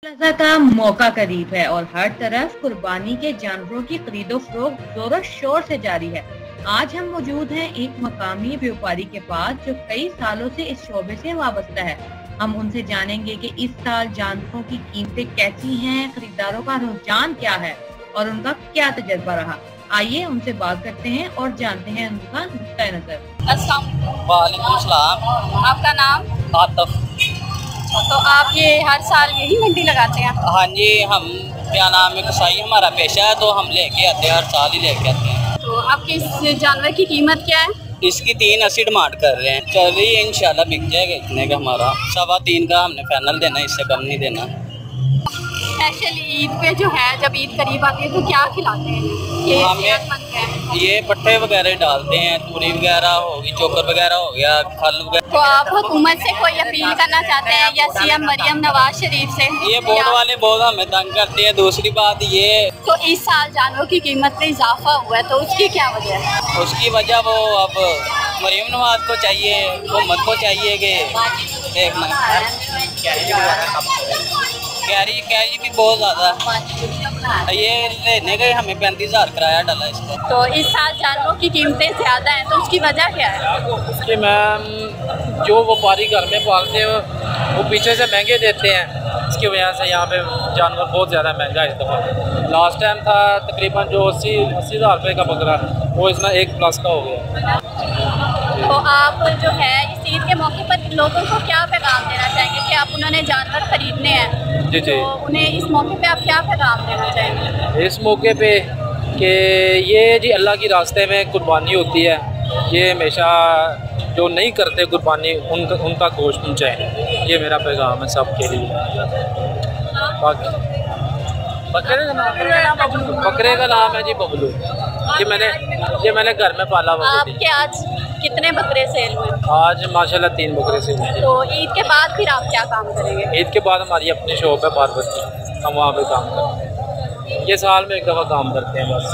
अज़ा का मौका करीब है और हर तरफ कुर्बानी के जानवरों की खरीदो फरोख्त जोरों शोर से जारी है। आज हम मौजूद हैं एक मकामी व्यापारी के पास जो कई सालों से इस शोबे से वाबस्ता है। हम उनसे जानेंगे कि इस साल जानवरों की कीमतें कैसी हैं, खरीदारों का रुझान क्या है और उनका क्या तजर्बा रहा। आइए उनसे बात करते हैं और जानते हैं उनका नुक्ता नजर। अस्सलाम वालेकुम सलाम। आपका नाम? आतफ। तो आप ये हर साल यही मंडी लगाते हैं? हाँ जी, हम क्या नाम है, कसाई हमारा पेशा है तो हम लेके आते हैं, हर साल ही लेके आते हैं। तो आपके इस जानवर की कीमत क्या है? इसकी 380 डिमांड कर रहे हैं, चल रही है, इंशाल्लाह बिक जाएगा। इतने का हमारा 3.25 का हमने फाइनल देना, इससे कम नहीं देना। स्पेशल ईद पे जो है, जब ईद करीब आती है तो क्या खिलाते हैं? ये पट्टे वगैरह डालते हैं, तूरी वगैरह होगी, चोकर वगैरह हो गया, खल वगैरह। तो आप हुकूमत से कोई अपील करना चाहते हैं या सीएम मरियम नवाज शरीफ से? ये बोर्ड वाले बहुत हमें तंग करते हैं। दूसरी बात ये, तो इस साल जानवरों की कीमत में इजाफा हुआ है, तो उसकी क्या वजह है? उसकी वजह वो अब मरियम नवाज को चाहिए, हुकूमत को चाहिए कि देखना कैरी भी बहुत ज़्यादा। ये लेने गए, हमें 35,000 किराया डाला इसका। तो इस साल जानवरों की कीमतें ज़्यादा हैं, तो उसकी वजह क्या है? उसके मैम, जो व्यापारी घर में पालते हैं वो पीछे से महंगे देते हैं, इसकी वजह से यहाँ पे जानवर बहुत ज़्यादा महंगा है इस दफ़ा। लास्ट टाइम था तकरीबन जो 80,000 रुपये का बकरा, वो इसमें 1+ का हो गया। तो आप जो है इस ईद के मौके पर लोगों को क्या पैगाम देना चाहेंगे कि आप उन्होंने जानवर खरीदने हैं? जी। तो उन्हें इस मौके पे आप क्या पैगाम देना चाहेंगे? इस मौके पे कि ये जी अल्लाह की रास्ते में कुर्बानी होती है, ये हमेशा जो नहीं करते कुर्बानी उनका गोश्त पहुँचाएँ, ये मेरा पैगाम है सबके लिए। बाकी बकरे का नाम है जी बबलू। ये मैंने घर में पाला हुआ। आपके आज कितने बकरे सेल हुए? आज माशाल्लाह 3 बकरे सेल हुए। तो ईद के बाद फिर आप क्या काम करेंगे? ईद के बाद हमारी अपनी शॉप है बार्बर की, हम वहाँ पे काम करते हैं। ये साल में एक दफ़ा काम करते हैं बस।